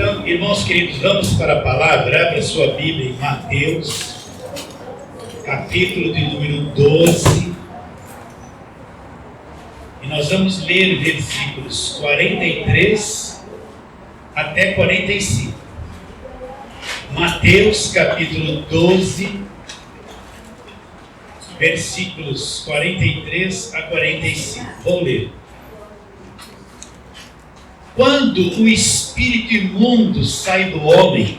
Então, irmãos queridos, vamos para a palavra. Abra sua Bíblia em Mateus, capítulo de número 12. E nós vamos ler versículos 43 até 45. Mateus, capítulo 12, versículos 43 a 45. Vou ler. Quando o espírito imundo sai do homem,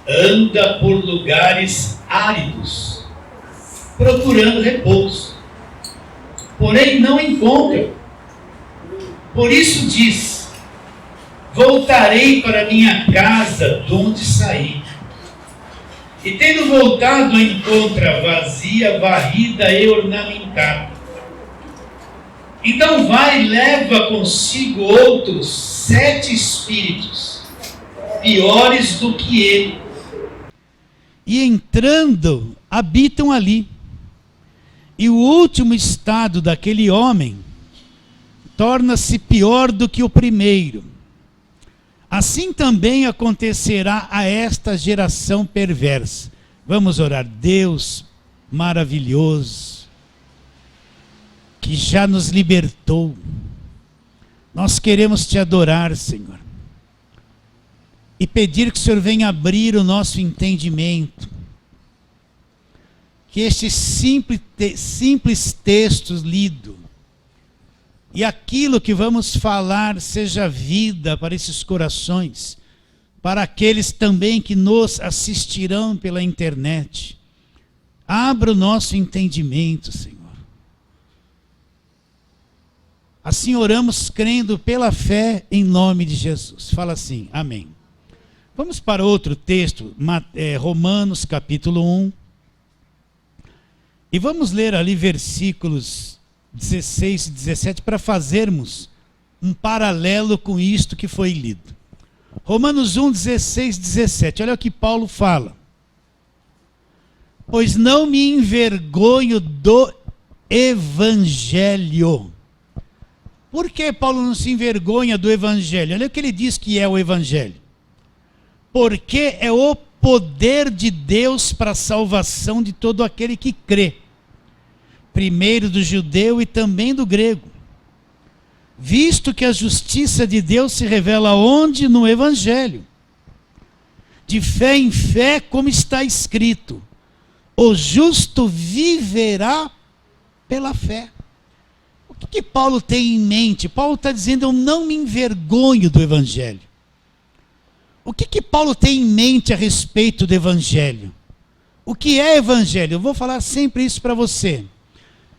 anda por lugares áridos, procurando repouso, porém não encontra. Por isso diz: voltarei para minha casa de onde saí. E tendo voltado, a encontra vazia, varrida e ornamentada. Então vai e leva consigo outros 7 espíritos, piores do que ele. E entrando, habitam ali. E o último estado daquele homem torna-se pior do que o primeiro. Assim também acontecerá a esta geração perversa. Vamos orar. Deus maravilhoso, que já nos libertou, nós queremos te adorar, Senhor, e pedir que o Senhor venha abrir o nosso entendimento, que estes simples textos lidos, e aquilo que vamos falar seja vida para esses corações, para aqueles também que nos assistirão pela internet. Abra o nosso entendimento, Senhor. Assim oramos crendo pela fé em nome de Jesus. Fala assim, amém. Vamos para outro texto, Romanos capítulo 1. E vamos ler ali versículos 16 e 17 para fazermos um paralelo com isto que foi lido. Romanos 1, 16 e 17. Olha o que Paulo fala. Pois não me envergonho do evangelho. Por que Paulo não se envergonha do evangelho? Olha o que ele diz que é o evangelho. Porque é o poder de Deus para a salvação de todo aquele que crê. Primeiro do judeu e também do grego. Visto que a justiça de Deus se revela onde? No evangelho. De fé em fé, como está escrito: o justo viverá pela fé. O que Paulo tem em mente? Paulo está dizendo: eu não me envergonho do evangelho. O que Paulo tem em mente a respeito do evangelho? O que é evangelho? Eu vou falar sempre isso para você.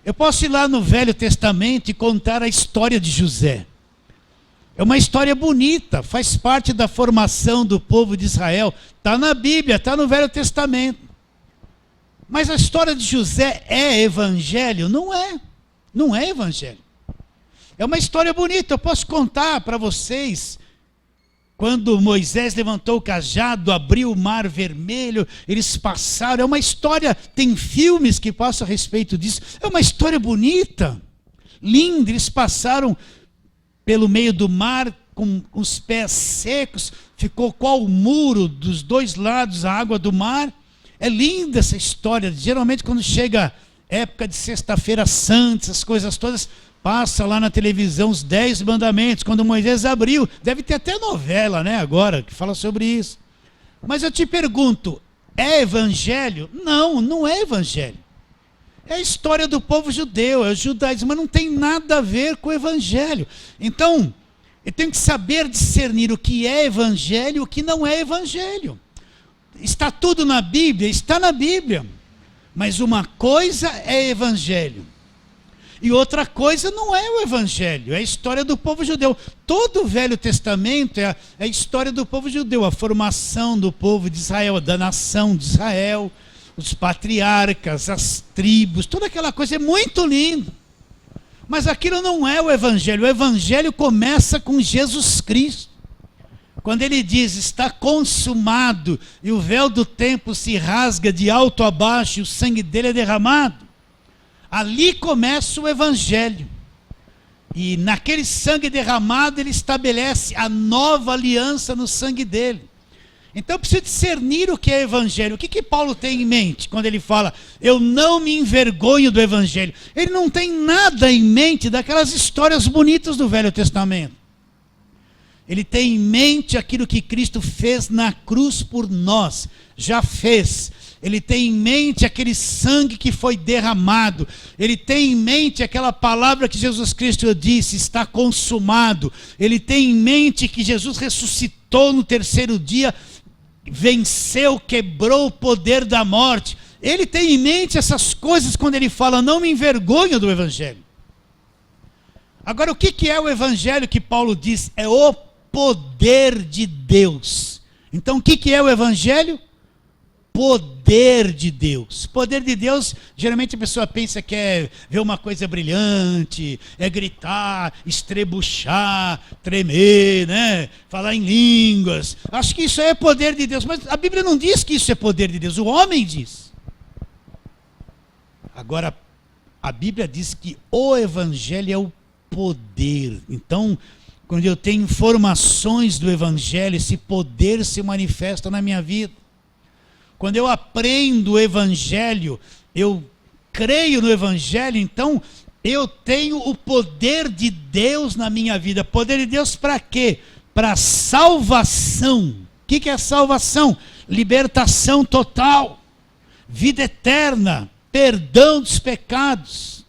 Eu posso ir lá no Velho Testamento e contar a história de José. É uma história bonita, faz parte da formação do povo de Israel. Está na Bíblia, está no Velho Testamento. Mas a história de José é evangelho? Não é. Não é evangelho. É uma história bonita. Eu posso contar para vocês. Quando Moisés levantou o cajado, abriu o mar vermelho, eles passaram. É uma história, tem filmes que passam a respeito disso. É uma história bonita, linda. Eles passaram pelo meio do mar com os pés secos. Ficou qual o muro dos dois lados, a água do mar. É linda essa história. Geralmente quando chega época de sexta-feira santa, essas coisas todas, passa lá na televisão os 10 mandamentos, quando Moisés abriu. Deve ter até novela, né, agora, que fala sobre isso. Mas eu te pergunto, é evangelho? Não, não é evangelho. É a história do povo judeu, é o judaísmo, mas não tem nada a ver com o evangelho. Então, eu tenho que saber discernir o que é evangelho e o que não é evangelho. Está tudo na Bíblia? Está na Bíblia. Mas uma coisa é evangelho e outra coisa não é o evangelho, é a história do povo judeu. Todo o Velho Testamento é a história do povo judeu, a formação do povo de Israel, da nação de Israel, os patriarcas, as tribos, toda aquela coisa é muito lindo. Mas aquilo não é o evangelho começa com Jesus Cristo. Quando ele diz, está consumado, e o véu do templo se rasga de alto a baixo, e o sangue dele é derramado, ali começa o evangelho. E naquele sangue derramado, ele estabelece a nova aliança no sangue dele. Então eu preciso discernir o que é evangelho. O que Paulo tem em mente quando ele fala, eu não me envergonho do evangelho? Ele não tem nada em mente daquelas histórias bonitas do Velho Testamento. Ele tem em mente aquilo que Cristo fez na cruz por nós, já fez. Ele tem em mente aquele sangue que foi derramado. Ele tem em mente aquela palavra que Jesus Cristo disse, está consumado. Ele tem em mente que Jesus ressuscitou no terceiro dia, venceu, quebrou o poder da morte. Ele tem em mente essas coisas quando ele fala, não me envergonho do evangelho. Agora, o que é o evangelho que Paulo diz? É o poder de Deus. Então, o que é o evangelho? Poder de Deus. Poder de Deus, geralmente a pessoa pensa que é ver uma coisa brilhante, é gritar, estrebuchar, tremer, né? Falar em línguas. Acho que isso é poder de Deus, mas a Bíblia não diz que isso é poder de Deus, o homem diz. Agora, a Bíblia diz que o evangelho é o poder. Então, quando eu tenho informações do evangelho, esse poder se manifesta na minha vida. Quando eu aprendo o evangelho, eu creio no evangelho, então eu tenho o poder de Deus na minha vida. Poder de Deus para quê? Para salvação. O que é salvação? Libertação total, vida eterna, perdão dos pecados,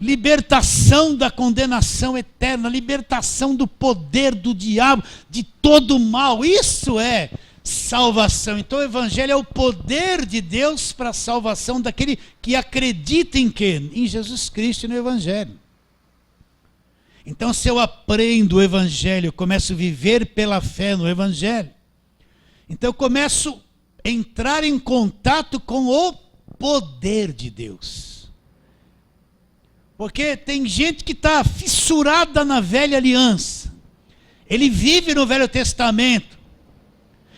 libertação da condenação eterna, libertação do poder do diabo, de todo o mal. Isso é salvação. Então o evangelho é o poder de Deus para a salvação daquele que acredita em quê? Em Jesus Cristo e no evangelho. Então, se eu aprendo o evangelho, eu começo a viver pela fé no evangelho, então eu começo a entrar em contato com o poder de Deus. Porque tem gente que está fissurada na velha aliança. Ele vive no Velho Testamento.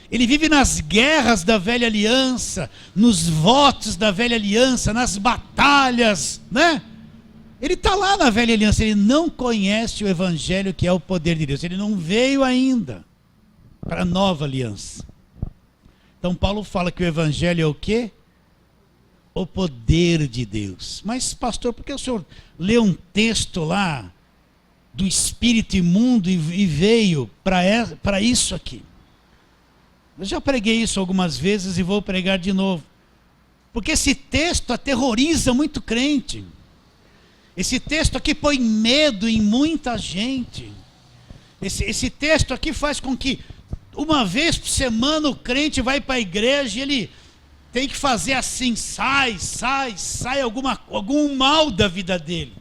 Ele vive nas guerras da velha aliança, nos votos da velha aliança, nas batalhas, né? Ele está lá na velha aliança, ele não conhece o evangelho que é o poder de Deus. Ele não veio ainda para a nova aliança. Então Paulo fala que o evangelho é o quê? O poder de Deus. Mas pastor, por que o senhor leu um texto lá do espírito imundo e veio para isso aqui? Eu já preguei isso algumas vezes e vou pregar de novo. Porque esse texto aterroriza muito crente. Esse texto aqui põe medo em muita gente. Esse texto aqui faz com que uma vez por semana o crente vai para a igreja e ele tem que fazer assim, sai algum mal da vida dele.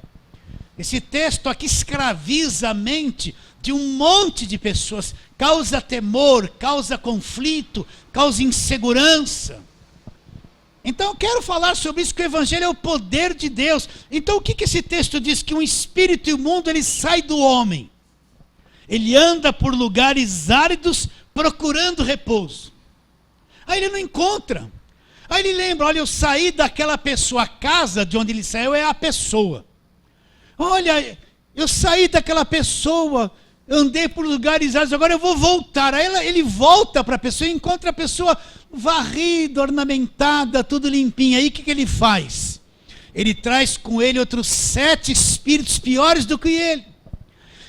Esse texto aqui escraviza a mente de um monte de pessoas, causa temor, causa conflito, causa insegurança. Então eu quero falar sobre isso, que o evangelho é o poder de Deus. Então o que esse texto diz? Que um espírito imundo, ele sai do homem. Ele anda por lugares áridos procurando repouso. Aí ele não encontra. Aí ele lembra, olha, eu saí daquela pessoa, a casa de onde ele saiu é a pessoa. Olha, eu saí daquela pessoa, andei por lugares áridos, agora eu vou voltar. Aí ele volta para a pessoa e encontra a pessoa varrida, ornamentada, tudo limpinho. Aí o que ele faz? Ele traz com ele outros 7 espíritos piores do que ele.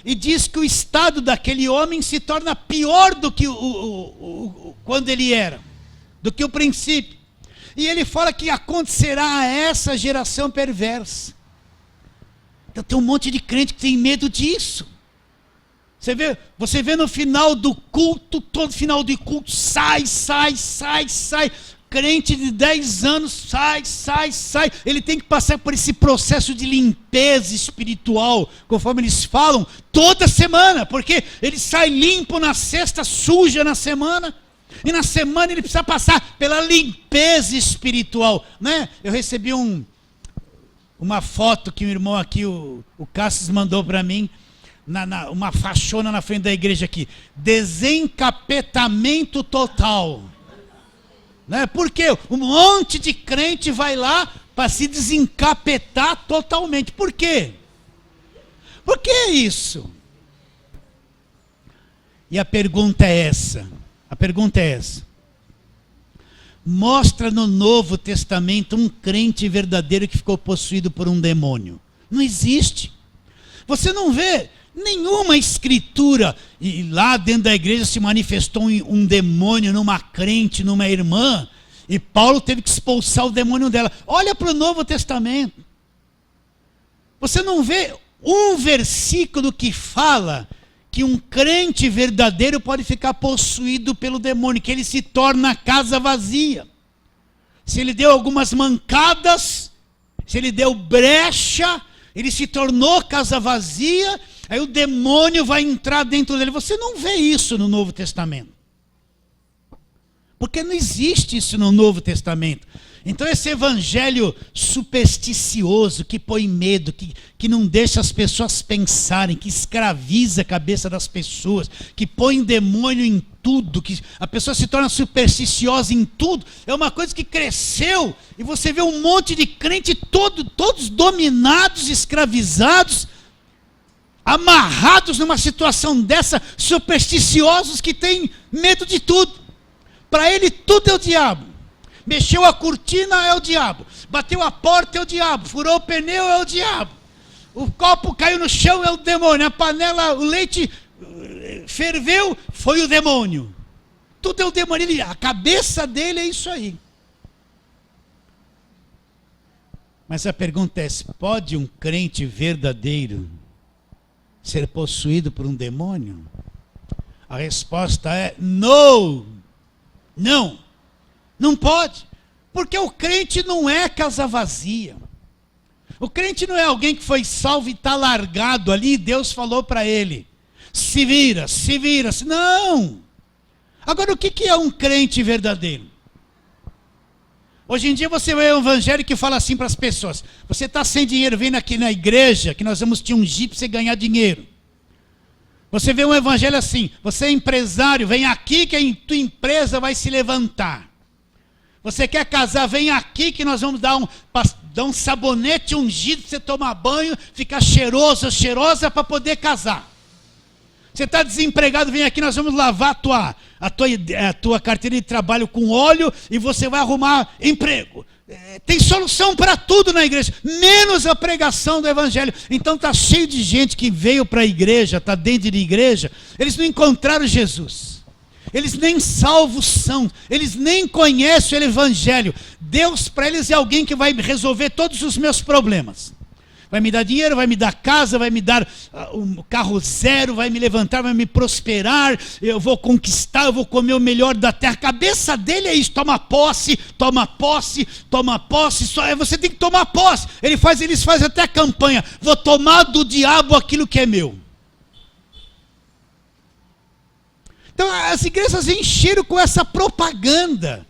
E diz que o estado daquele homem se torna pior do que quando ele era, do que o princípio. E ele fala que acontecerá a essa geração perversa. Então tem um monte de crente que tem medo disso. Você vê no final do culto, todo final de culto, sai. Crente de 10 anos, sai. Ele tem que passar por esse processo de limpeza espiritual, conforme eles falam, toda semana. Porque ele sai limpo na sexta, suja na semana. E na semana ele precisa passar pela limpeza espiritual, né? Eu recebi uma foto que o irmão aqui, o Cássio, mandou para mim, uma faixona na frente da igreja aqui. Desencapetamento total. Né? Porque um monte de crente vai lá para se desencapetar totalmente. Por quê? Por que isso? E a pergunta é essa. Mostra no Novo Testamento um crente verdadeiro que ficou possuído por um demônio. Não existe. Você não vê nenhuma escritura, e lá dentro da igreja se manifestou um demônio numa crente, numa irmã, e Paulo teve que expulsar o demônio dela. Olha para o Novo Testamento. Você não vê um versículo que fala que um crente verdadeiro pode ficar possuído pelo demônio, que ele se torna casa vazia. Se ele deu algumas mancadas, se ele deu brecha, ele se tornou casa vazia, aí o demônio vai entrar dentro dele. Você não vê isso no Novo Testamento. Porque não existe isso no Novo Testamento. Então esse evangelho supersticioso, que põe medo, que não deixa as pessoas pensarem, que escraviza a cabeça das pessoas, que põe demônio em tudo, que a pessoa se torna supersticiosa em tudo, é uma coisa que cresceu, e você vê um monte de crente todos dominados, escravizados, amarrados numa situação dessa, supersticiosos que têm medo de tudo. Para ele tudo é o diabo. Mexeu a cortina é o diabo. Bateu a porta é o diabo. Furou o pneu é o diabo. O copo caiu no chão é o demônio. A panela, o leite ferveu, foi o demônio. Tudo é o demônio. A cabeça dele é isso aí. Mas a pergunta é: pode um crente verdadeiro ser possuído por um demônio? A resposta é não. Não. Não pode, porque o crente não é casa vazia. O crente não é alguém que foi salvo e está largado ali, e Deus falou para ele: se vira. Não! Agora, o que é um crente verdadeiro? Hoje em dia você vê um evangelho que fala assim para as pessoas: você está sem dinheiro, vem aqui na igreja, que nós vamos te ungir para você ganhar dinheiro. Você vê um evangelho assim: você é empresário, vem aqui que a tua empresa vai se levantar. Você quer casar, vem aqui que nós vamos dar um sabonete ungido para você tomar banho, ficar cheirosa para poder casar. Você está desempregado, vem aqui, nós vamos lavar a tua carteira de trabalho com óleo e você vai arrumar emprego. Tem solução para tudo na igreja, menos a pregação do evangelho. Então está cheio de gente que veio para a igreja, está dentro de igreja, eles não encontraram Jesus. Eles nem salvos são, eles nem conhecem o evangelho. Deus para eles é alguém que vai resolver todos os meus problemas. Vai me dar dinheiro, vai me dar casa, vai me dar um carro zero, vai me levantar, vai me prosperar, eu vou conquistar, eu vou comer o melhor da terra. A cabeça dele é isso: toma posse, só você tem que tomar posse. Eles fazem até a campanha: vou tomar do diabo aquilo que é meu. Então as igrejas encheram com essa propaganda,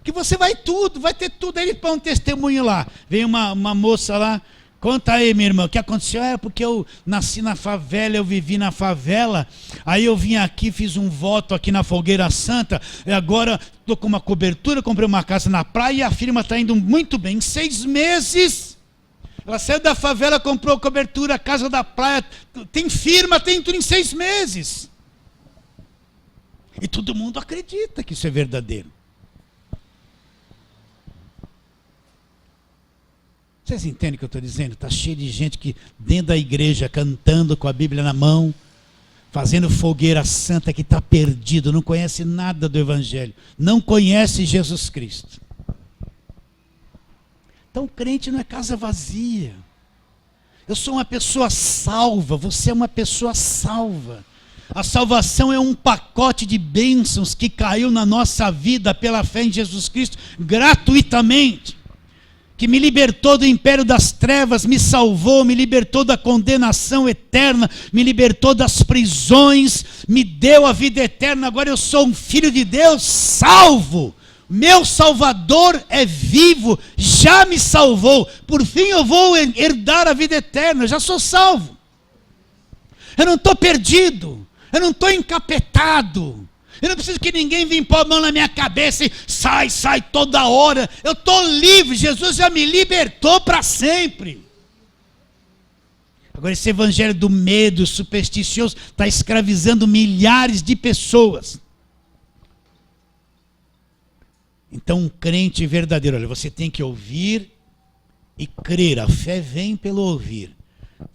que você vai ter tudo. Aí eles põem um testemunho lá, vem uma moça lá: conta aí, minha irmã, o que aconteceu? Porque eu nasci na favela, eu vivi na favela, aí eu vim aqui, fiz um voto aqui na Fogueira Santa, e agora estou com uma cobertura, comprei uma casa na praia e a firma está indo muito bem. Em 6 meses, ela saiu da favela, comprou cobertura, casa da praia, tem firma, tem tudo em 6 meses. E todo mundo acredita que isso é verdadeiro. Vocês entendem o que eu estou dizendo? Está cheio de gente que dentro da igreja, cantando com a Bíblia na mão, fazendo fogueira santa, que está perdido, não conhece nada do evangelho, não conhece Jesus Cristo. Então o crente não é casa vazia. Eu sou uma pessoa salva, você é uma pessoa salva. A salvação é um pacote de bênçãos que caiu na nossa vida pela fé em Jesus Cristo, gratuitamente, que me libertou do império das trevas, me salvou, me libertou da condenação eterna, me libertou das prisões, me deu a vida eterna. Agora eu sou um filho de Deus, salvo. Meu Salvador é vivo, já me salvou. Por fim eu vou herdar a vida eterna, eu já sou salvo. Eu não estou perdido. Eu não estou encapetado. Eu não preciso que ninguém venha pôr a mão na minha cabeça e sai toda hora. Eu estou livre. Jesus já me libertou para sempre. Agora, esse evangelho do medo supersticioso está escravizando milhares de pessoas. Então, um crente verdadeiro, olha, você tem que ouvir e crer. A fé vem pelo ouvir.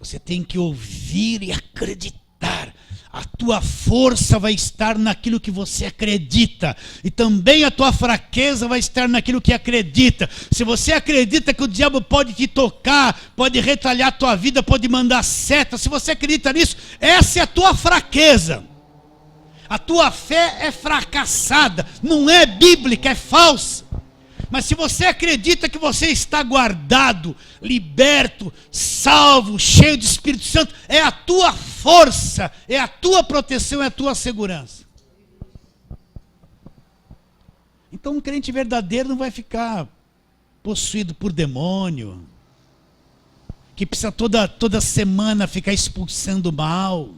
Você tem que ouvir e acreditar. A tua força vai estar naquilo que você acredita. E também a tua fraqueza vai estar naquilo que acredita. Se você acredita que o diabo pode te tocar, pode retalhar a tua vida, pode mandar seta, se você acredita nisso, essa é a tua fraqueza. A tua fé é fracassada, não é bíblica, é falsa. Mas se você acredita que você está guardado, liberto, salvo, cheio do Espírito Santo, é a tua força, é a tua proteção, é a tua segurança. Então um crente verdadeiro não vai ficar possuído por demônio, que precisa toda semana ficar expulsando o mal.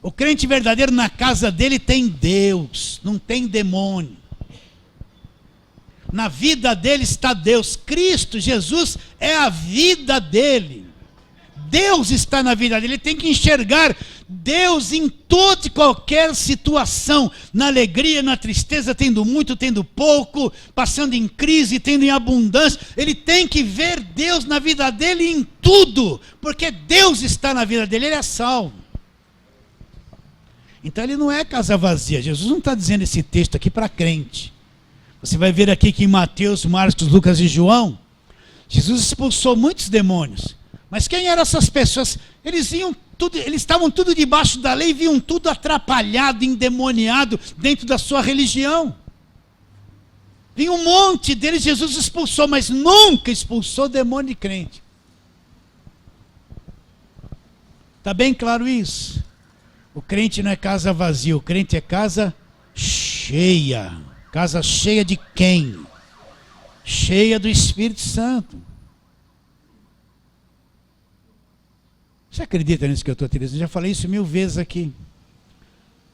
O crente verdadeiro na casa dele tem Deus, não tem demônio. Na vida dele está Deus. Cristo, Jesus, é a vida dele. Deus está na vida dele. Ele tem que enxergar Deus em toda e qualquer situação. Na alegria, na tristeza, tendo muito, tendo pouco, passando em crise, tendo em abundância. Ele tem que ver Deus na vida dele em tudo. Porque Deus está na vida dele, ele é salvo. Então ele não é casa vazia. Jesus não está dizendo esse texto aqui para crente. Você vai ver aqui que em Mateus, Marcos, Lucas e João, Jesus expulsou muitos demônios. Mas quem eram essas pessoas? Eles estavam tudo debaixo da lei, viam tudo atrapalhado, endemoniado dentro da sua religião. Vinha um monte deles, Jesus expulsou, mas nunca expulsou demônio de crente. Está bem claro isso? O crente não é casa vazia, o crente é casa cheia. Casa cheia de quem? Cheia do Espírito Santo. Você acredita nisso que eu estou te dizendo? Eu já falei isso 1000 vezes aqui.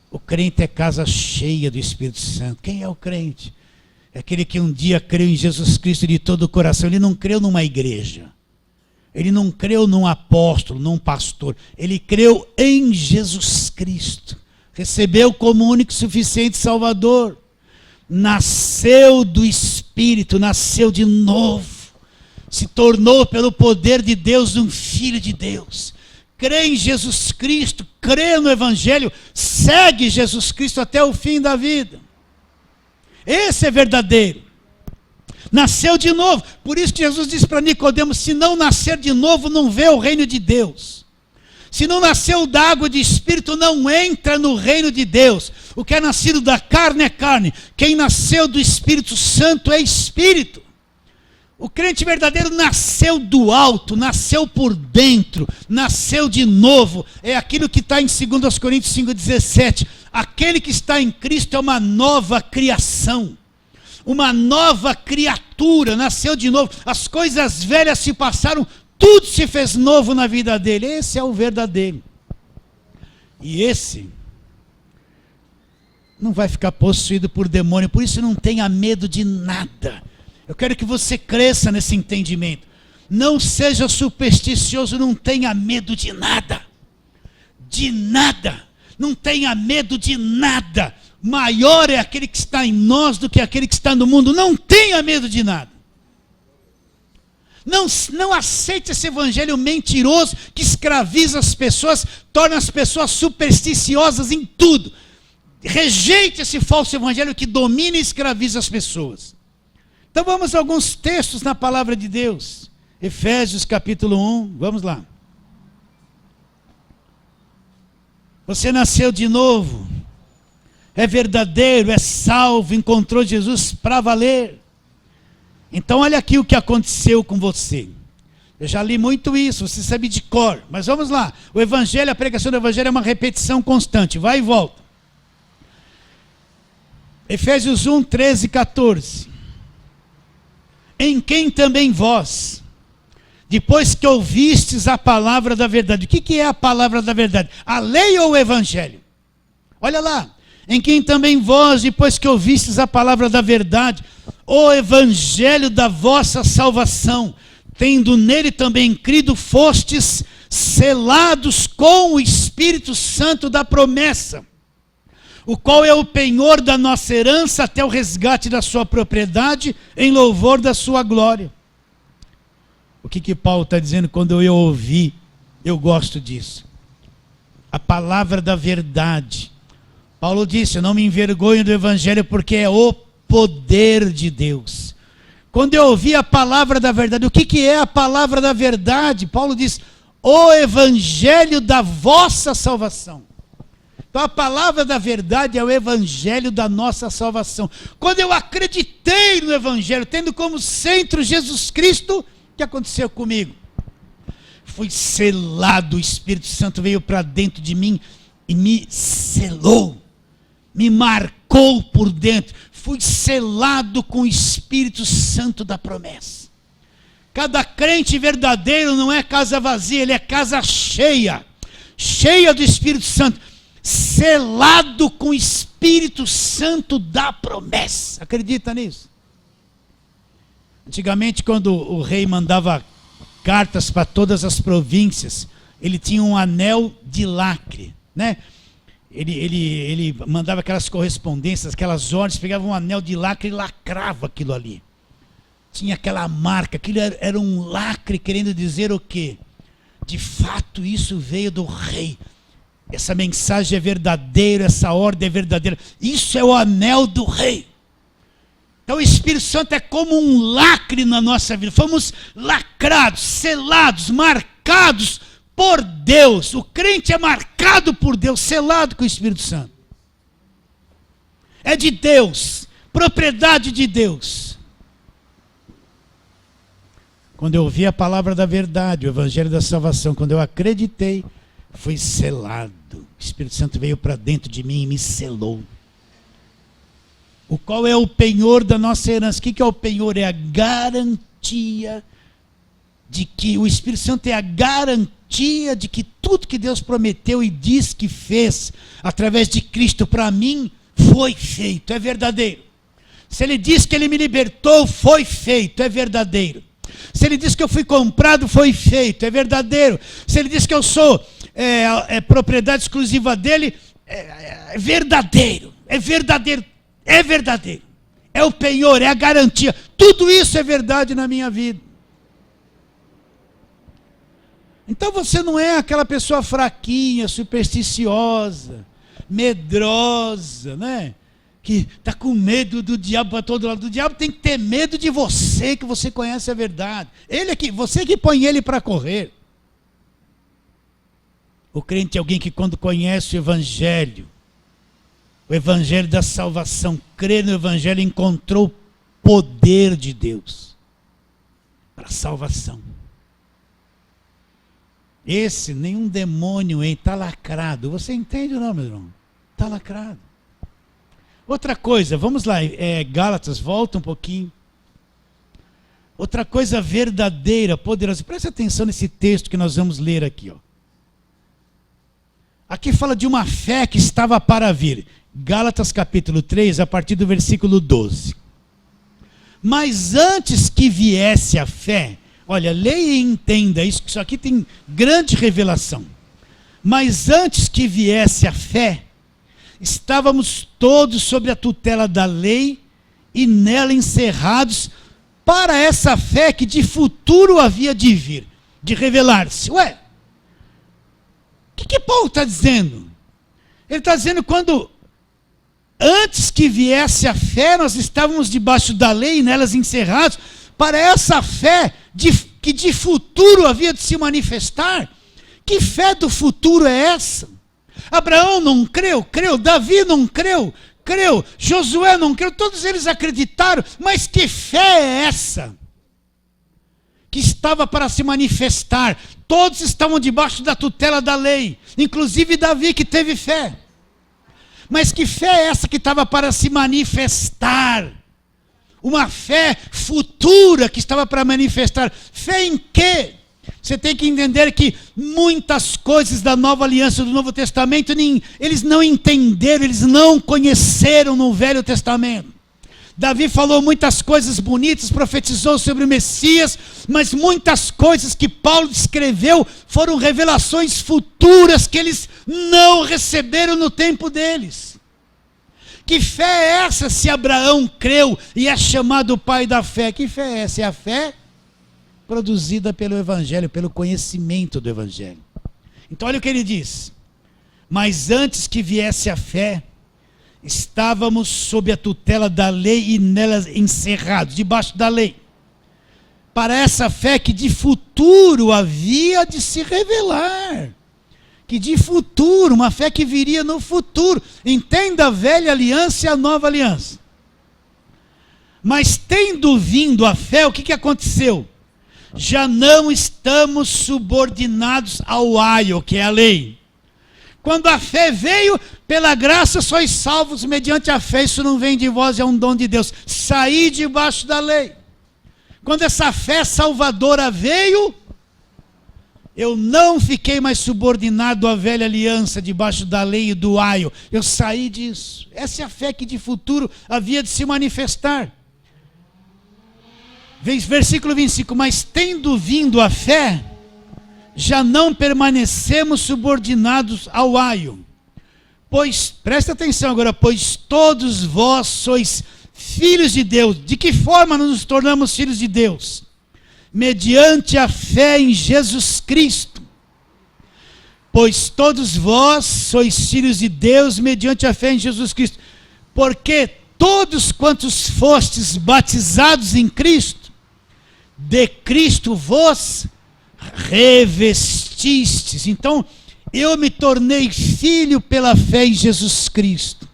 O crente é casa cheia do Espírito Santo. Quem é o crente? É aquele que um dia creu em Jesus Cristo de todo o coração. Ele não creu numa igreja. Ele não creu num apóstolo, num pastor. Ele creu em Jesus Cristo. Recebeu como único e suficiente Salvador. Nasceu do Espírito, nasceu de novo, se tornou pelo poder de Deus um filho de Deus, crê em Jesus Cristo, crê no Evangelho, segue Jesus Cristo até o fim da vida. Esse é verdadeiro. Nasceu de novo. Por isso que Jesus disse para Nicodemos, se não nascer de novo, não vê o reino de Deus. Se não nasceu da água de Espírito, não entra no reino de Deus. O que é nascido da carne é carne. Quem nasceu do Espírito Santo é Espírito. O crente verdadeiro nasceu do alto, nasceu por dentro, nasceu de novo. É aquilo que está em 2 Coríntios 5,17. Aquele que está em Cristo é uma nova criação. Uma nova criatura, nasceu de novo. As coisas velhas se passaram, tudo se fez novo na vida dele. Esse é o verdadeiro. E esse não vai ficar possuído por demônio. Por isso não tenha medo de nada. Eu quero que você cresça nesse entendimento. Não seja supersticioso, não tenha medo de nada. De nada. Não tenha medo de nada. Maior é aquele que está em nós do que aquele que está no mundo. Não tenha medo de nada. Não aceite esse evangelho mentiroso que escraviza as pessoas, torna as pessoas supersticiosas em tudo. Rejeite esse falso evangelho que domina e escraviza as pessoas. Então vamos a alguns textos na palavra de Deus. Efésios capítulo 1, vamos lá. Você nasceu de novo, é verdadeiro, é salvo, encontrou Jesus para valer. Então olha aqui o que aconteceu com você. Eu já li muito isso, você sabe de cor. Mas vamos lá. O evangelho, a pregação do evangelho é uma repetição constante. Vai e volta. Efésios 1, 13 e 14. Em quem também vós, depois que ouvistes a palavra da verdade. O que é a palavra da verdade? A lei ou o evangelho? Olha lá. Em quem também vós, depois que ouvistes a palavra da verdade, o evangelho da vossa salvação, tendo nele também crido, fostes selados com o Espírito Santo da promessa, o qual é o penhor da nossa herança até o resgate da sua propriedade, em louvor da sua glória. O que Paulo está dizendo quando eu ouvi? Eu gosto disso. A palavra da verdade. Paulo disse, eu não me envergonho do Evangelho porque é o poder de Deus. Quando eu ouvi a palavra da verdade, o que é a palavra da verdade? Paulo diz, o Evangelho da vossa salvação. Então a palavra da verdade é o Evangelho da nossa salvação. Quando eu acreditei no Evangelho, tendo como centro Jesus Cristo, o que aconteceu comigo? Fui selado, o Espírito Santo veio para dentro de mim e me selou, me marcou por dentro. Fui selado com o Espírito Santo da promessa. Cada crente verdadeiro não é casa vazia, ele é casa cheia, cheia do Espírito Santo, selado com o Espírito Santo da promessa. Acredita nisso? Antigamente, quando o rei mandava cartas para todas as províncias, ele tinha um anel de lacre, né? Ele mandava aquelas correspondências, aquelas ordens, pegava um anel de lacre e lacrava aquilo ali. Tinha aquela marca, aquilo era um lacre querendo dizer o quê? De fato isso veio do rei. Essa mensagem é verdadeira, essa ordem é verdadeira. Isso é o anel do rei. Então o Espírito Santo é como um lacre na nossa vida. Fomos lacrados, selados, marcados por Deus. O crente é marcado por Deus, selado com o Espírito Santo. É de Deus, propriedade de Deus. Quando eu ouvi a palavra da verdade, o Evangelho da salvação, quando eu acreditei, fui selado. O Espírito Santo veio para dentro de mim e me selou. O qual é o penhor da nossa herança? O que é o penhor? É a garantia de que o Espírito Santo é a garantia de que tudo que Deus prometeu e diz que fez através de Cristo para mim foi feito, é verdadeiro. Se Ele diz que Ele me libertou, foi feito, é verdadeiro. Se Ele diz que eu fui comprado, foi feito, é verdadeiro. Se Ele diz que eu sou propriedade exclusiva dEle, é verdadeiro, é verdadeiro. É verdadeiro, é o penhor, é a garantia, tudo isso é verdade na minha vida. Então você não é aquela pessoa fraquinha, supersticiosa, medrosa, né? Que está com medo do diabo para todo lado. O diabo tem que ter medo de você, que você conhece a verdade. Você que põe ele para correr. O crente é alguém que quando conhece o Evangelho da salvação, crê no Evangelho, encontrou o poder de Deus para a salvação. Esse, nenhum demônio está lacrado. Você entende ou não, meu irmão? Está lacrado. Outra coisa, vamos lá, Gálatas, volta um pouquinho. Outra coisa verdadeira, poderosa. Preste atenção nesse texto que nós vamos ler aqui. Ó. Aqui fala de uma fé que estava para vir. Gálatas capítulo 3, a partir do versículo 12. Mas antes que viesse a fé, olha, leia e entenda isso, que isso aqui tem grande revelação. Mas antes que viesse a fé, estávamos todos sob a tutela da lei e nela encerrados para essa fé que de futuro havia de vir, de revelar-se. Ué, o que Paulo está dizendo? Ele está dizendo quando antes que viesse a fé, nós estávamos debaixo da lei e nelas encerrados, para essa fé que de futuro havia de se manifestar. Que fé do futuro é essa? Abraão não creu, Davi não creu, Josué não creu, todos eles acreditaram, mas que fé é essa? Que estava para se manifestar, todos estavam debaixo da tutela da lei, inclusive Davi que teve fé. Mas que fé é essa que estava para se manifestar? Uma fé futura que estava para manifestar. Fé em quê? Você tem que entender que muitas coisas da nova aliança, do Novo Testamento, eles não entenderam, eles não conheceram no Velho Testamento. Davi falou muitas coisas bonitas, profetizou sobre o Messias, mas muitas coisas que Paulo escreveu foram revelações futuras que eles não receberam no tempo deles. Que fé é essa se Abraão creu e é chamado o pai da fé? Que fé é essa? É a fé produzida pelo Evangelho, pelo conhecimento do Evangelho. Então olha o que ele diz. Mas antes que viesse a fé, estávamos sob a tutela da lei e nela encerrados, debaixo da lei. Para essa fé que de futuro havia de se revelar. Que de futuro, uma fé que viria no futuro. Entenda a velha aliança e a nova aliança. Mas tendo vindo a fé, o que aconteceu? Já não estamos subordinados ao aio, que é a lei. Quando a fé veio, pela graça sois salvos mediante a fé. Isso não vem de vós, é um dom de Deus. Saí debaixo da lei. Quando essa fé salvadora veio, eu não fiquei mais subordinado à velha aliança, debaixo da lei e do aio. Eu saí disso. Essa é a fé que de futuro havia de se manifestar. Versículo 25. Mas tendo vindo a fé, já não permanecemos subordinados ao aio. Pois, presta atenção agora, pois todos vós sois filhos de Deus. De que forma nos tornamos filhos de Deus? Mediante a fé em Jesus Cristo. Pois todos vós sois filhos de Deus mediante a fé em Jesus Cristo. Porque todos quantos fostes batizados em Cristo, de Cristo vos revestistes. Então, eu me tornei filho pela fé em Jesus Cristo.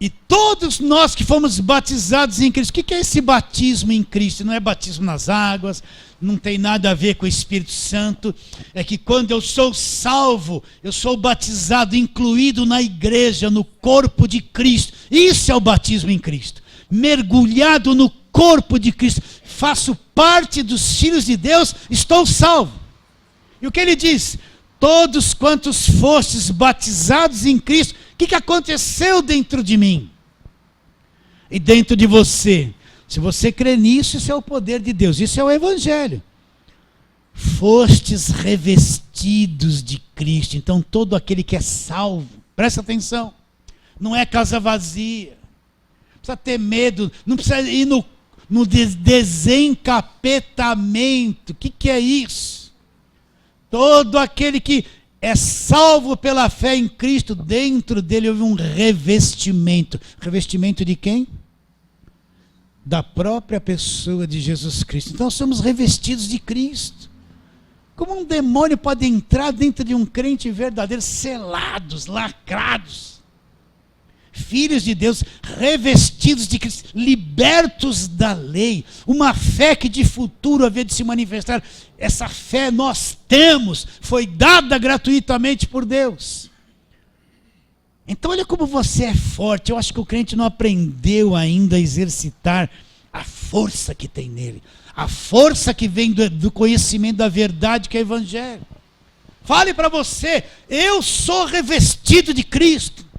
E todos nós que fomos batizados em Cristo. O que é esse batismo em Cristo? Não é batismo nas águas, não tem nada a ver com o Espírito Santo. É que quando eu sou salvo, eu sou batizado, incluído na igreja, no corpo de Cristo. Isso é o batismo em Cristo. Mergulhado no corpo de Cristo. Faço parte dos filhos de Deus, estou salvo. E o que ele diz? Todos quantos fostes batizados em Cristo. O que aconteceu dentro de mim? E dentro de você? Se você crê nisso, isso é o poder de Deus. Isso é o Evangelho. Fostes revestidos de Cristo. Então todo aquele que é salvo, presta atenção, não é casa vazia. Não precisa ter medo, não precisa ir no desencapetamento. O que é isso? Todo aquele que é salvo pela fé em Cristo, dentro dele houve um revestimento. Revestimento de quem? Da própria pessoa de Jesus Cristo. Então somos revestidos de Cristo. Como um demônio pode entrar dentro de um crente verdadeiro? Selados, lacrados. Filhos de Deus, revestidos de Cristo, libertos da lei, uma fé que de futuro havia de se manifestar. Essa fé nós temos, foi dada gratuitamente por Deus. Então olha como você é forte. Eu acho que o crente não aprendeu ainda a exercitar a força que tem nele, a força que vem do conhecimento da verdade que é o Evangelho. Fale para você, eu sou revestido de Cristo.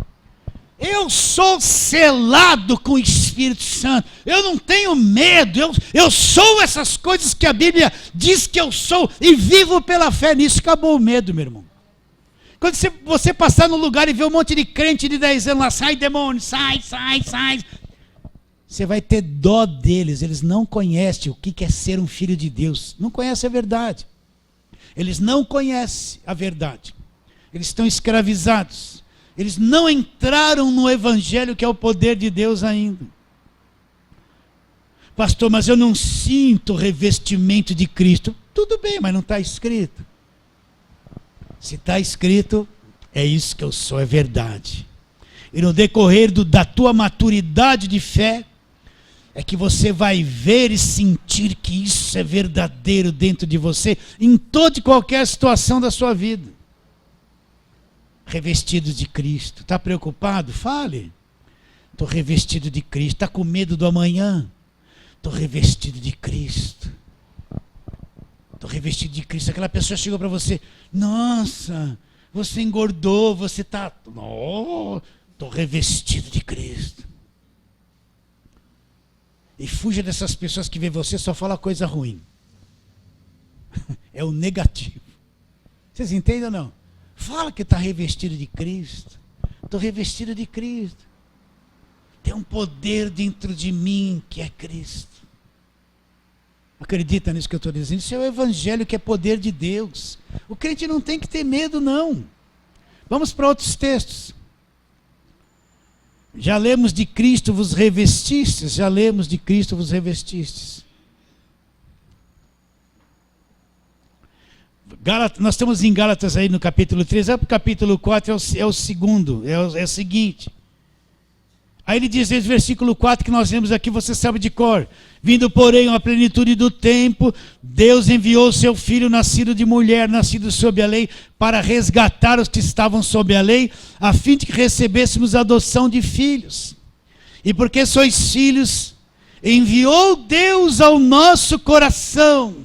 Eu sou selado com o Espírito Santo. Eu não tenho medo. Eu sou essas coisas que a Bíblia diz que eu sou. E vivo pela fé nisso. Acabou o medo, meu irmão. Quando você passar no lugar e ver um monte de crente de 10 anos lá. Sai, demônio, sai. Você vai ter dó deles. Eles não conhecem o que é ser um filho de Deus. Não conhecem a verdade. Eles não conhecem a verdade. Eles estão escravizados. Eles não entraram no Evangelho, que é o poder de Deus ainda. Pastor, mas eu não sinto o revestimento de Cristo. Tudo bem, mas não está escrito. Se está escrito, é isso que eu sou, é verdade. E no decorrer da tua maturidade de fé, é que você vai ver e sentir que isso é verdadeiro dentro de você, em toda e qualquer situação da sua vida. Revestido de Cristo. Está preocupado? Fale. Estou revestido de Cristo. Está com medo do amanhã? Estou revestido de Cristo. Estou revestido de Cristo. Aquela pessoa chegou para você. Nossa, você engordou. Você está... Oh, estou revestido de Cristo. E fuja dessas pessoas que veem você só fala coisa ruim. É o negativo. Vocês entendem ou não? Fala que está revestido de Cristo. Estou revestido de Cristo. Tem um poder dentro de mim que é Cristo. Acredita nisso que eu estou dizendo? Isso é o evangelho, que é poder de Deus. O crente não tem que ter medo, não. Vamos para outros textos. Já lemos de Cristo vos revestistes. Já lemos de Cristo vos revestistes. Nós estamos em Gálatas aí no capítulo 3. Para o capítulo 4 é o segundo. É o seguinte. Aí ele diz nesse versículo 4 que nós vemos aqui, você sabe de cor. Vindo, porém, à plenitude do tempo, Deus enviou o seu Filho, nascido de mulher, nascido sob a lei, para resgatar os que estavam sob a lei, a fim de que recebêssemos a adoção de filhos. E porque sois filhos, enviou Deus ao nosso coração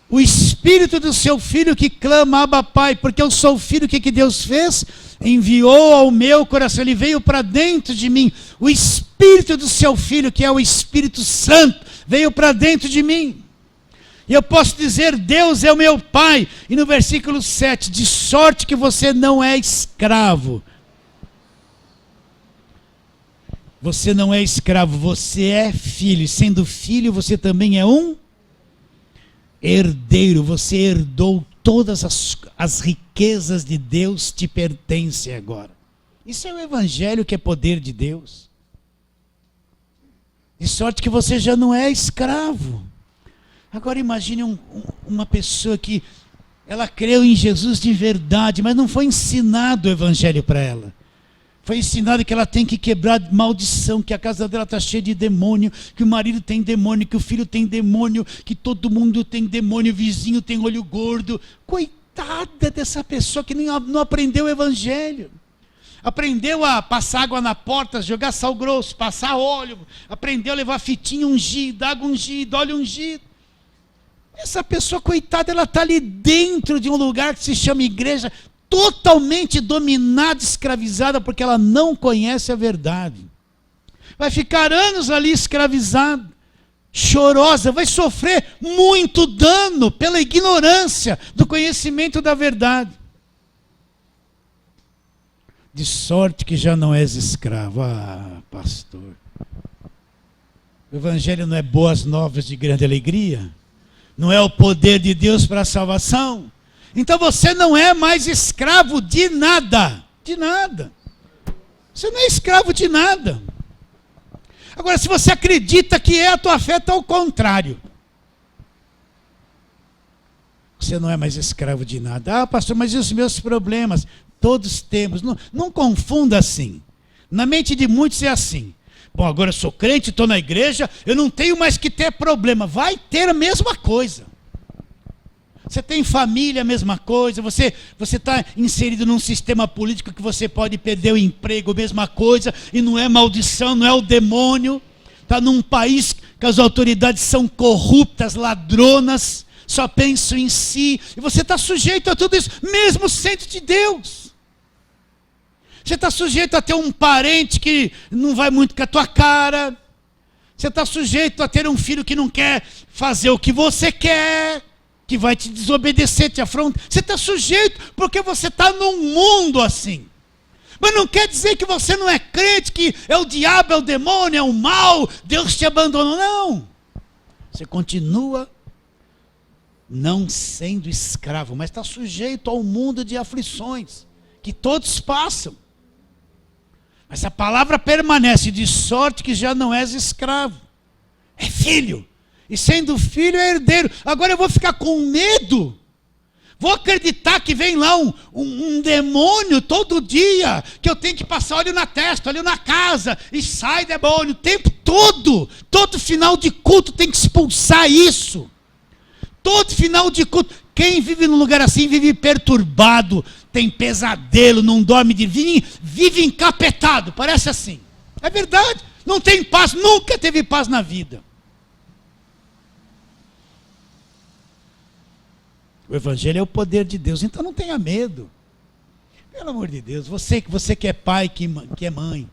o Espírito do seu Filho que clama, Abba, Pai. Porque eu sou filho, o que Deus fez? Enviou ao meu coração, ele veio para dentro de mim. O Espírito do seu Filho, que é o Espírito Santo, veio para dentro de mim. E eu posso dizer, Deus é o meu Pai. E no versículo 7, de sorte que você não é escravo. Você não é escravo, você é filho. E sendo filho, você também é um herdeiro. Você herdou todas as riquezas de Deus, te pertencem agora. Isso é o evangelho, que é poder de Deus. De sorte que você já não é escravo. Agora imagine uma pessoa que ela creu em Jesus de verdade, mas não foi ensinado o evangelho para ela. Foi ensinado que ela tem que quebrar maldição, que a casa dela está cheia de demônio, que o marido tem demônio, que o filho tem demônio, que todo mundo tem demônio, o vizinho tem olho gordo. Coitada dessa pessoa que não aprendeu o evangelho. Aprendeu a passar água na porta, jogar sal grosso, passar óleo, aprendeu a levar fitinha ungida, água ungida, óleo ungido. Essa pessoa, coitada, ela está ali dentro de um lugar que se chama igreja, totalmente dominada, escravizada, porque ela não conhece a verdade. Vai ficar anos ali escravizada, chorosa, vai sofrer muito dano pela ignorância do conhecimento da verdade. De sorte que já não és escravo. Ah, pastor. O evangelho não é boas novas de grande alegria? Não é o poder de Deus para a salvação? Então você não é mais escravo de nada. De nada. Você não é escravo de nada. Agora, se você acredita que é, a tua fé está ao contrário. Você não é mais escravo de nada. Ah, pastor, mas e os meus problemas? Todos temos. Não confunda assim. Na mente de muitos é assim. Bom, agora eu sou crente, estou na igreja, eu não tenho mais que ter problema. Vai ter a mesma coisa. Você tem família, a mesma coisa. Você está inserido num sistema político que você pode perder o emprego, a mesma coisa. E não é maldição, não é o demônio. Está num país que as autoridades são corruptas, ladronas, só pensam em si. E você está sujeito a tudo isso, mesmo sendo de Deus. Você está sujeito a ter um parente que não vai muito com a tua cara. Você está sujeito a ter um filho que não quer fazer o que você quer, que vai te desobedecer, te afrontar. Você está sujeito porque você está num mundo assim. Mas não quer dizer que você não é crente, que é o diabo, é o demônio, é o mal, Deus te abandonou. Não. Você continua não sendo escravo, mas está sujeito ao mundo de aflições que todos passam. Mas a palavra permanece, de sorte que já não és escravo. É filho. E sendo filho é herdeiro. Agora eu vou ficar com medo? Vou acreditar que vem lá um demônio todo dia, que eu tenho que passar óleo na testa, óleo na casa, e sai demônio o tempo todo. Todo final de culto tem que expulsar isso. Todo final de culto. Quem vive num lugar assim vive perturbado, tem pesadelo, não dorme, vive encapetado, parece assim. É verdade, não tem paz, nunca teve paz na vida. O evangelho é o poder de Deus, então não tenha medo. Pelo amor de Deus, você que é pai, que é mãe,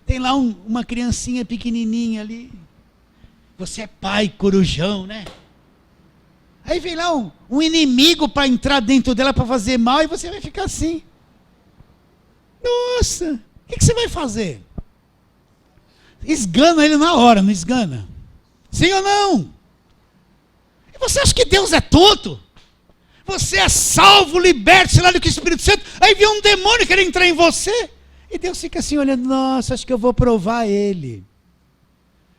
Tem lá uma criancinha pequenininha ali. Você é pai, corujão, né? Aí vem lá um inimigo para entrar dentro dela para fazer mal e você vai ficar assim. Nossa, o que você vai fazer? Esgana ele na hora, não esgana? Sim ou não? E você acha que Deus é tonto? Você é salvo, liberto, sei lá do que o Espírito Santo. Aí vem um demônio querer entrar em você. E Deus fica assim olhando, nossa, acho que eu vou provar ele.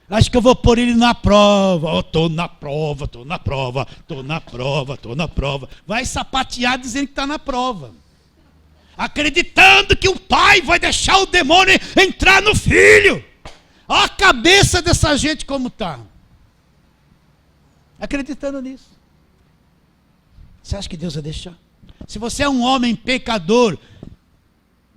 Acho que eu vou pôr ele na prova. Estou na prova, estou na prova, estou na prova, estou na prova. Vai sapatear dizendo que está na prova. Acreditando que o pai vai deixar o demônio entrar no filho. Olha a cabeça dessa gente como está. Acreditando nisso. Você acha que Deus vai deixar? Se você é um homem pecador,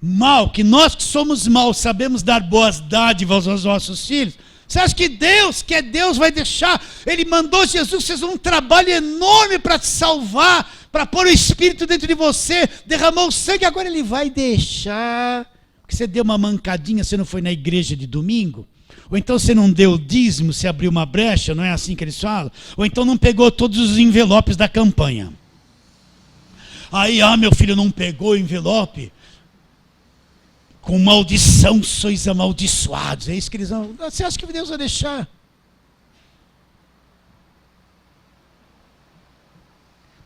mal, que nós que somos maus sabemos dar boas dádivas aos nossos filhos, você acha que é Deus, vai deixar? Ele mandou Jesus, fez um trabalho enorme para te salvar, para pôr o Espírito dentro de você, derramou o sangue, agora ele vai deixar, porque você deu uma mancadinha, você não foi na igreja de domingo? Ou então você não deu o dízimo, você abriu uma brecha, não é assim que eles falam? Ou então não pegou todos os envelopes da campanha. Aí, meu filho não pegou o envelope, com maldição sois amaldiçoados. É isso que eles vão. Você acha que Deus vai deixar?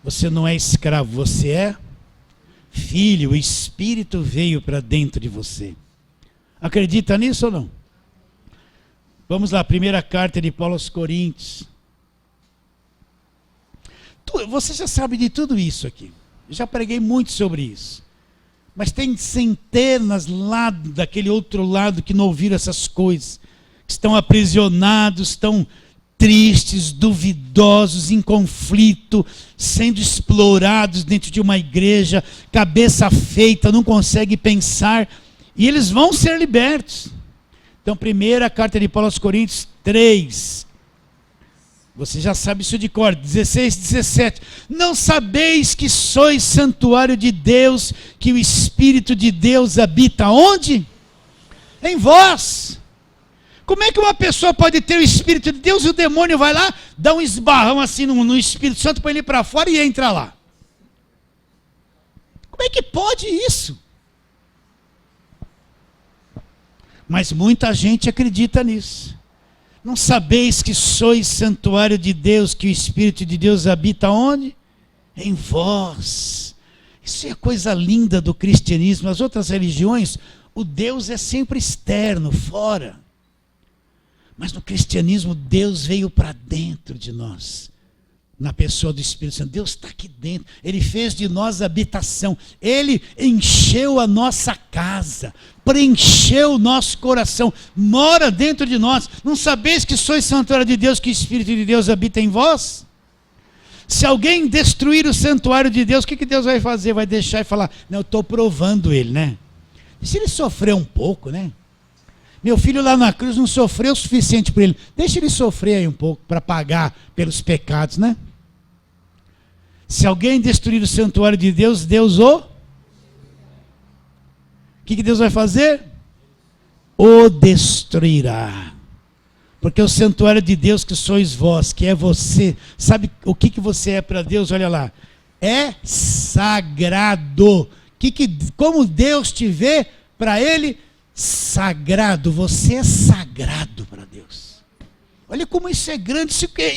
Você não é escravo, você é filho. O Espírito veio para dentro de você. Acredita nisso ou não? Vamos lá, primeira carta de Paulo aos Coríntios. Você já sabe de tudo isso aqui. Eu já preguei muito sobre isso. Mas tem centenas lá daquele outro lado que não ouviram essas coisas. Que estão aprisionados, estão tristes, duvidosos, em conflito, sendo explorados dentro de uma igreja, cabeça feita, não consegue pensar. E eles vão ser libertos. Então, primeira carta de Paulo aos Coríntios 3. Você já sabe isso de cor, 16, 17. Não sabeis que sois santuário de Deus, que o Espírito de Deus habita onde? Em vós. Como é que uma pessoa pode ter o Espírito de Deus e o demônio vai lá, dá um esbarrão assim no Espírito Santo, põe ele para fora e entra lá? Como é que pode isso? Mas muita gente acredita nisso. Não sabeis que sois santuário de Deus, que o Espírito de Deus habita onde? Em vós. Isso é coisa linda do cristianismo. As outras religiões, o Deus é sempre externo, fora. Mas no cristianismo, Deus veio para dentro de nós. Na pessoa do Espírito Santo. Deus está aqui dentro. Ele fez de nós habitação. Ele encheu a nossa casa. Preencheu o nosso coração. Mora dentro de nós. Não sabeis que sois santuário de Deus, que o Espírito de Deus habita em vós? Se alguém destruir o santuário de Deus, o que Deus vai fazer? Vai deixar e falar, não, eu estou provando ele, né? E se ele sofrer um pouco, né? Meu filho lá na cruz não sofreu o suficiente por ele. Deixa ele sofrer aí um pouco para pagar pelos pecados, né? Se alguém destruir o santuário de Deus, Deus o... O que Deus vai fazer? O destruirá. Porque o santuário de Deus que sois vós, que é você, sabe o que você é para Deus? Olha lá. É sagrado. Como Deus te vê, para Ele, sagrado. Você é sagrado para Deus. Olha como isso é grande,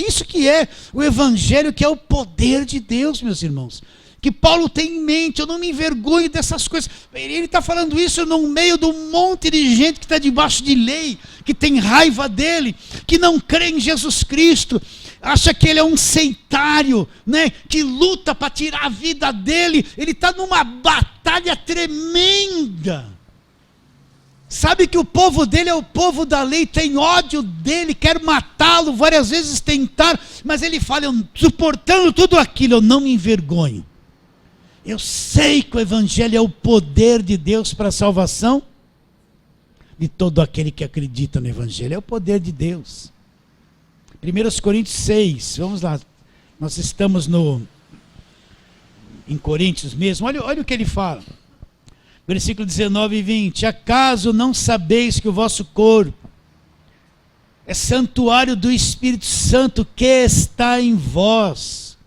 isso que é o Evangelho, que é o poder de Deus, meus irmãos. Que Paulo tem em mente, eu não me envergonho dessas coisas. Ele está falando isso no meio de um monte de gente que está debaixo de lei, que tem raiva dele, que não crê em Jesus Cristo, acha que ele é um sectário, né, que luta para tirar a vida dele. Ele está numa batalha tremenda. Sabe que o povo dele é o povo da lei, tem ódio dele, quer matá-lo, várias vezes tentaram, mas ele fala, suportando tudo aquilo, eu não me envergonho. Eu sei que o Evangelho é o poder de Deus para a salvação de todo aquele que acredita no Evangelho. É o poder de Deus. 1 Coríntios 6, vamos lá. Nós estamos em Coríntios mesmo. Olha o que ele fala. Versículo 19 e 20. Acaso não sabeis que o vosso corpo é santuário do Espírito Santo que está em vós,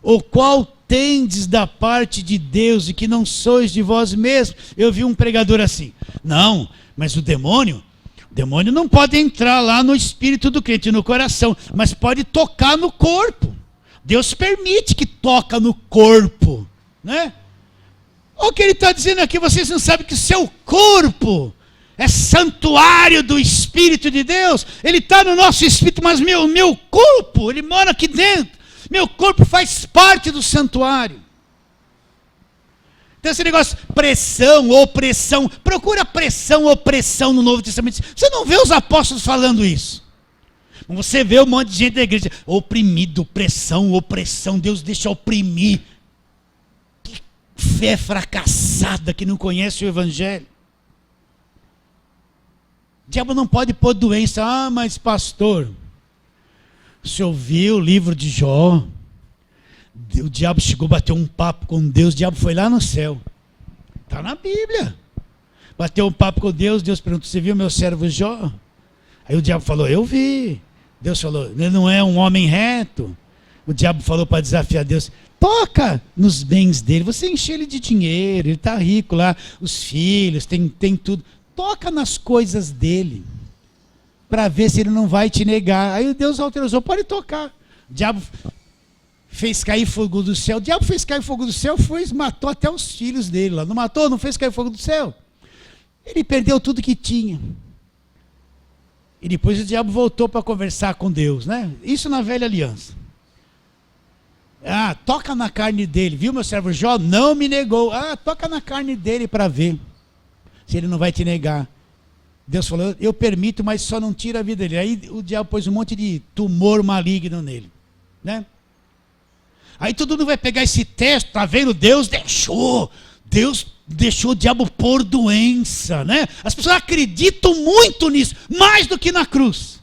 o qual tendes da parte de Deus e que não sois de vós mesmos? Eu vi um pregador assim: não, mas o demônio não pode entrar lá no espírito do crente, no coração, mas pode tocar no corpo. Deus permite que toca no corpo, né? O que ele está dizendo aqui, vocês não sabem que o seu corpo é santuário do Espírito de Deus? Ele está no nosso espírito, mas meu corpo, ele mora aqui dentro. Meu corpo faz parte do santuário. Então esse negócio, pressão, opressão, procura pressão, opressão no Novo Testamento. Você não vê os apóstolos falando isso. Você vê um monte de gente da igreja, oprimido, pressão, opressão, Deus deixa oprimir. Que fé fracassada que não conhece o Evangelho. O diabo não pode pôr doença. Ah, mas pastor, você ouviu o livro de Jó? O diabo chegou, bateu um papo com Deus, o diabo foi lá no céu. Está na Bíblia. Bateu um papo com Deus, Deus perguntou: você viu meu servo Jó? Aí o diabo falou: eu vi. Deus falou: ele não é um homem reto. O diabo falou para desafiar Deus: toca nos bens dele, você enche ele de dinheiro, ele está rico lá, os filhos, tem tudo. Toca nas coisas dele, para ver se ele não vai te negar. Aí Deus autorizou: pode tocar. O diabo fez cair fogo do céu. O diabo fez cair fogo do céu, matou até os filhos dele lá. Não matou? Não fez cair fogo do céu? Ele perdeu tudo que tinha. E depois o diabo voltou para conversar com Deus, né? Isso na velha aliança. Ah, toca na carne dele. Viu meu servo Jó? Não me negou. Ah, toca na carne dele para ver se ele não vai te negar. Deus falou: eu permito, mas só não tira a vida dele. Aí o diabo pôs um monte de tumor maligno nele, né? Aí todo mundo vai pegar esse texto, tá vendo? Deus deixou o diabo pôr doença, né? As pessoas acreditam muito nisso, mais do que na cruz.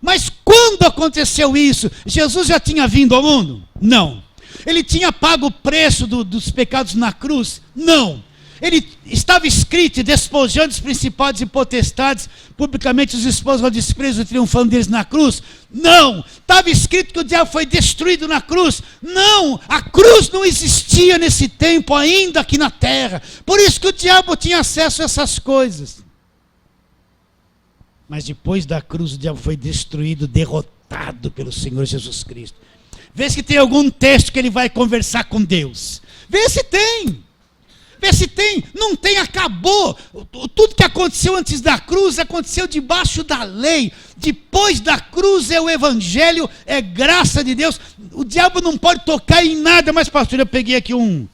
Mas quando aconteceu isso, Jesus já tinha vindo ao mundo? Não. Ele tinha pago o preço dos pecados na cruz? Não. Ele estava escrito: despojando os principados e potestades, publicamente os expôs ao desprezo, triunfando deles na cruz? Não. Estava escrito que o diabo foi destruído na cruz? Não. A cruz não existia nesse tempo ainda aqui na terra. Por isso que o diabo tinha acesso a essas coisas. Mas depois da cruz o diabo foi destruído, derrotado pelo Senhor Jesus Cristo. Vê se tem algum texto que ele vai conversar com Deus. Vê se tem. Vê se tem. Não tem, acabou. Tudo que aconteceu antes da cruz aconteceu debaixo da lei. Depois da cruz é o Evangelho, é graça de Deus. O diabo não pode tocar em nada. Mas pastor, eu peguei aqui um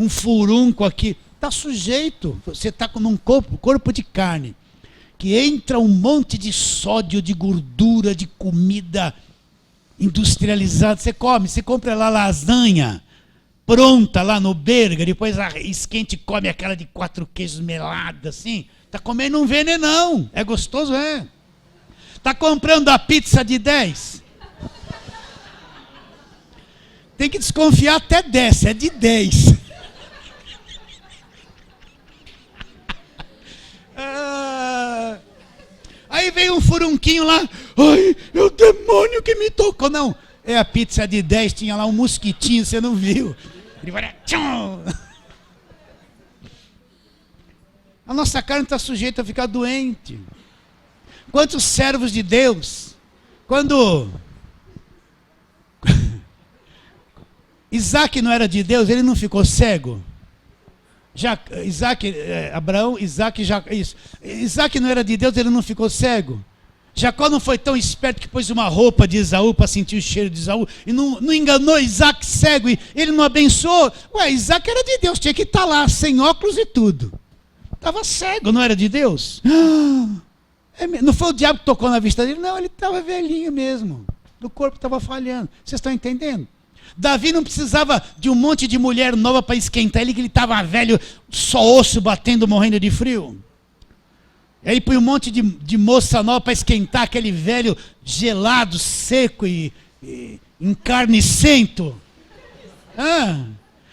furúnculo aqui. Está sujeito. Você está com um corpo de carne, que entra um monte de sódio, de gordura, de comida industrializada. Você come, você compra lá lasanha pronta lá no Berga, depois esquenta e come aquela de 4 queijos melada assim. Está comendo um venenão. É gostoso, é? Está comprando a pizza de 10. Tem que desconfiar até 10, é de 10. Aí veio um furunquinho lá. Ai, é o demônio que me tocou. Não, é a pizza de 10, tinha lá um mosquitinho, você não viu. Ele vai... A nossa carne está sujeita a ficar doente. Quantos servos de Deus, quando Isaac não era de Deus, ele não ficou cego? Abraão, Isaac, isso. Isaac não era de Deus, ele não ficou cego? Jacó não foi tão esperto que pôs uma roupa de Esaú para sentir o cheiro de Esaú e não enganou Isaac cego e ele não abençoou? Ué, Isaac era de Deus, tinha que estar lá, sem óculos e tudo. Estava cego, não era de Deus? Não foi o diabo que tocou na vista dele? Não, ele estava velhinho mesmo. O corpo estava falhando. Vocês estão entendendo? Davi não precisava de um monte de mulher nova para esquentar ele, que ele estava velho, só osso batendo, morrendo de frio. Aí põe um monte de moça nova para esquentar aquele velho gelado, seco e encarnicento.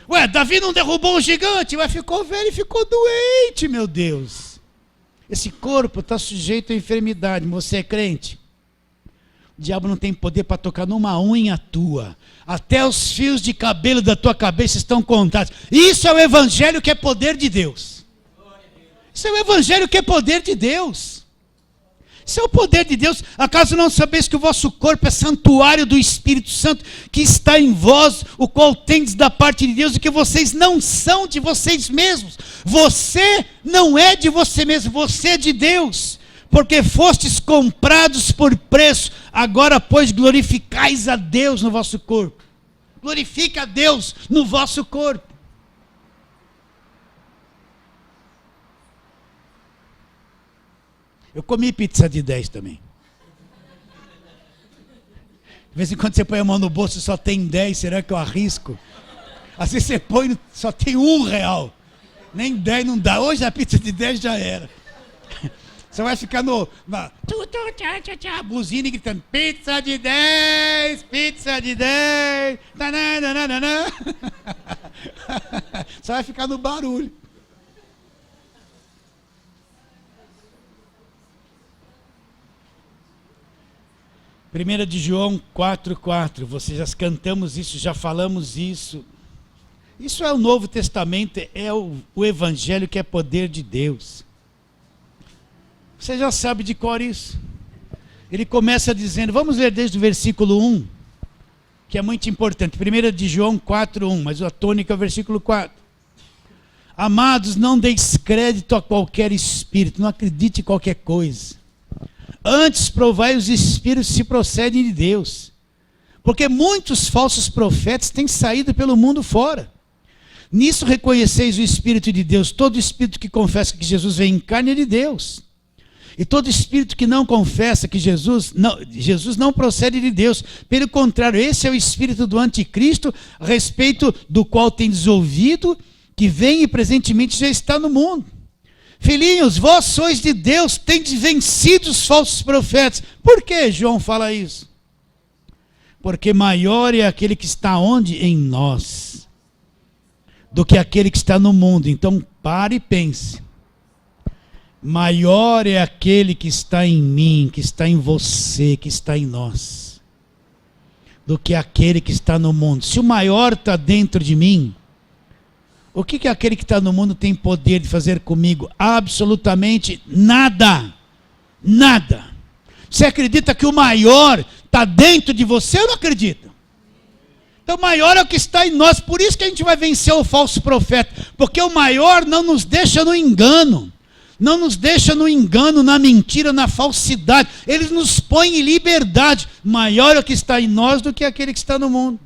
Ué, Davi não derrubou o gigante, mas ficou velho e ficou doente, meu Deus. Esse corpo está sujeito à enfermidade. Você é crente? O diabo não tem poder para tocar numa unha tua. Até os fios de cabelo da tua cabeça estão contados. Isso é o evangelho que é poder de Deus. Isso é o evangelho que é poder de Deus. Isso é o poder de Deus. Acaso não sabeis que o vosso corpo é santuário do Espírito Santo, que está em vós, o qual tendes da parte de Deus, e que vocês não são de vocês mesmos. Você não é de você mesmo, você é de Deus. Porque fostes comprados por preço. Agora, pois, glorificais a Deus no vosso corpo. Glorifica a Deus no vosso corpo. Eu comi pizza de 10 também. De vez em quando você põe a mão no bolso e só tem 10, será que eu arrisco? Às vezes você põe, só tem R$1. Nem 10 não dá. Hoje a pizza de 10 já era. Você vai ficar na buzina gritando, pizza de 10, pizza de 10. Você vai ficar no barulho. Primeira de João 4,4, vocês já cantamos isso, já falamos isso. Isso é o Novo Testamento, é o Evangelho que é poder de Deus. Você já sabe de cor isso. Ele começa dizendo, vamos ler desde o versículo 1, que é muito importante. 1 de João 4,1, mas a tônica é o versículo 4. Amados, não deis crédito a qualquer espírito, não acredite em qualquer coisa. Antes provai os espíritos se procedem de Deus. Porque muitos falsos profetas têm saído pelo mundo fora. Nisso reconheceis o Espírito de Deus. Todo espírito que confessa que Jesus veio em carne é de Deus. E todo espírito que não confessa que Jesus não procede de Deus. Pelo contrário, esse é o espírito do anticristo, a respeito do qual tendes ouvido, que vem e presentemente já está no mundo. Filhinhos, vós sois de Deus, tendes vencido os falsos profetas. Por que João fala isso? Porque maior é aquele que está onde? Em nós, do que aquele que está no mundo. Então pare e pense. Maior é aquele que está em mim, que está em você, que está em nós, do que aquele que está no mundo. Se o maior está dentro de mim, o que aquele que está no mundo tem poder de fazer comigo? Absolutamente nada. Nada. Você acredita que o maior está dentro de você ou não acredita? Então o maior é o que está em nós. Por isso que a gente vai vencer o falso profeta. Porque o maior não nos deixa no engano. Não nos deixa no engano, na mentira, na falsidade. Ele nos põe em liberdade. Maior é o que está em nós do que aquele que está no mundo.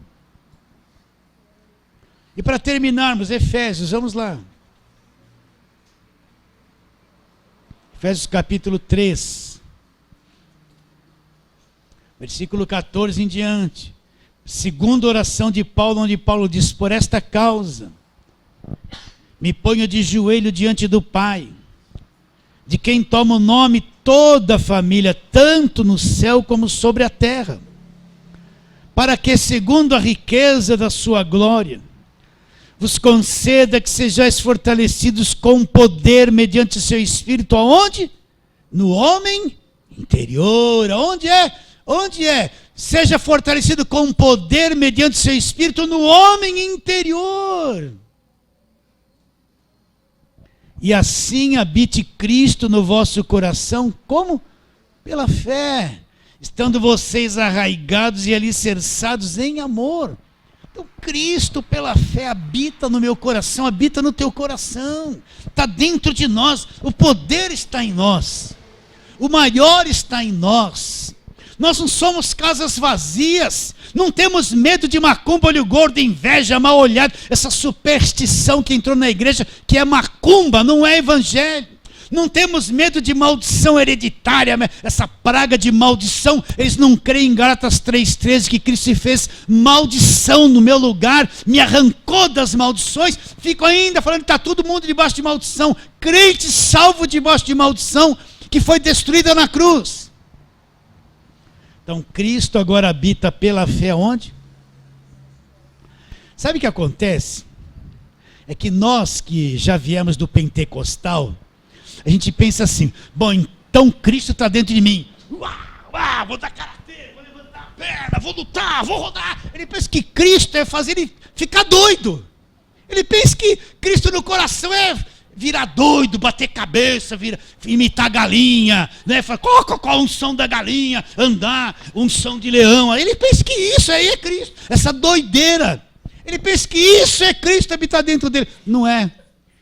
E para terminarmos, Efésios, vamos lá. Efésios capítulo 3. Versículo 14 em diante. Segunda oração de Paulo, onde Paulo diz, por esta causa, me ponho de joelho diante do Pai, de quem toma o nome toda a família, tanto no céu como sobre a terra, para que, segundo a riqueza da sua glória, vos conceda que sejais fortalecidos com poder mediante o seu Espírito. Aonde? No homem interior. Aonde é? Onde é? Seja fortalecido com poder mediante o seu Espírito no homem interior. E assim habite Cristo no vosso coração. Como? Pela fé. Estando vocês arraigados e alicerçados em amor. Então Cristo pela fé habita no meu coração, habita no teu coração, está dentro de nós, o poder está em nós, o maior está em nós. Nós não somos casas vazias, não temos medo de macumba, olho gordo, inveja, mal olhado, essa superstição que entrou na igreja, que é macumba, não é evangelho. Não temos medo de maldição hereditária, essa praga de maldição. Eles não creem em Gálatas 3,13 que Cristo se fez maldição no meu lugar, me arrancou das maldições. Fico ainda falando que está todo mundo debaixo de maldição. Crente salvo debaixo de maldição, que foi destruída na cruz. Então Cristo agora habita pela fé onde? Sabe o que acontece? É que nós que já viemos do pentecostal, a gente pensa assim, bom, então Cristo está dentro de mim. Vou dar karatê, vou levantar a perna, vou lutar, vou rodar. Ele pensa que Cristo é fazer ele ficar doido. Ele pensa que Cristo no coração é virar doido, bater cabeça, imitar galinha, né? Qual a unção da galinha, andar, unção de leão. Ele pensa que isso aí é Cristo, essa doideira. Ele pensa que isso é Cristo habitar dentro dele. Não é.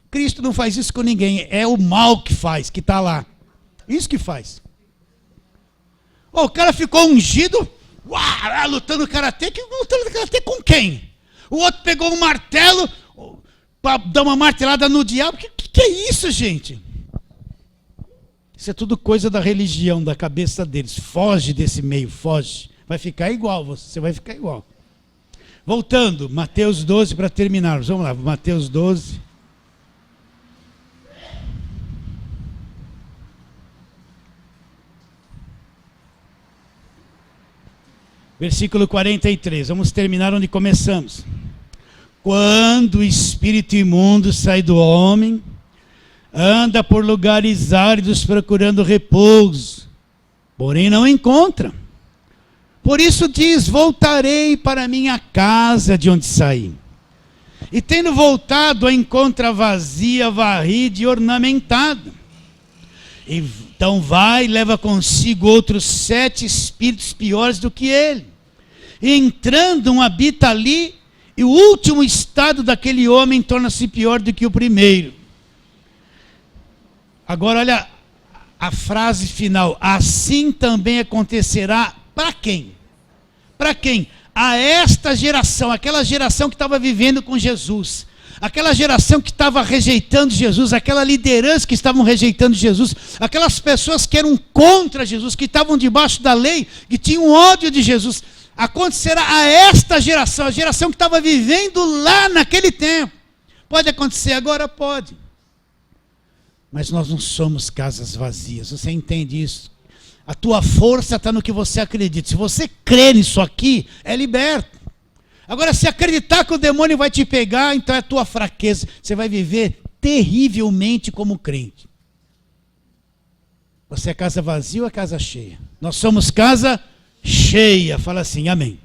Cristo não faz isso com ninguém. É o mal que faz, que está lá. Isso que faz. O cara ficou ungido, lutando karatê. Lutando karatê com quem? O outro pegou um martelo para dar uma martelada no diabo. Que é isso, gente? Isso é tudo coisa da religião, da cabeça deles. Foge desse meio, foge. Vai ficar igual, você vai ficar igual. Voltando, Mateus 12 para terminarmos. Vamos lá, Mateus 12. Versículo 43. Vamos terminar onde começamos. Quando o espírito imundo sai do homem, anda por lugares áridos procurando repouso, porém não encontra. Por isso diz, voltarei para minha casa de onde saí. E tendo voltado, a encontra vazia, varrida e ornamentada. Então vai e leva consigo outros 7 espíritos piores do que ele. E entrando, um habita ali, e o último estado daquele homem torna-se pior do que o primeiro. Agora olha a frase final. Assim também acontecerá para quem? Para quem? A esta geração, aquela geração que estava vivendo com Jesus, aquela geração que estava rejeitando Jesus, aquela liderança que estavam rejeitando Jesus, aquelas pessoas que eram contra Jesus, que estavam debaixo da lei, que tinham ódio de Jesus. Acontecerá a esta geração, a geração que estava vivendo lá naquele tempo. Pode acontecer agora? Pode. Mas nós não somos casas vazias, você entende isso? A tua força está no que você acredita. Se você crê nisso aqui, é liberto. Agora, se acreditar que o demônio vai te pegar, então é a tua fraqueza. Você vai viver terrivelmente como crente. Você é casa vazia ou é casa cheia? Nós somos casa cheia. Fala assim, amém.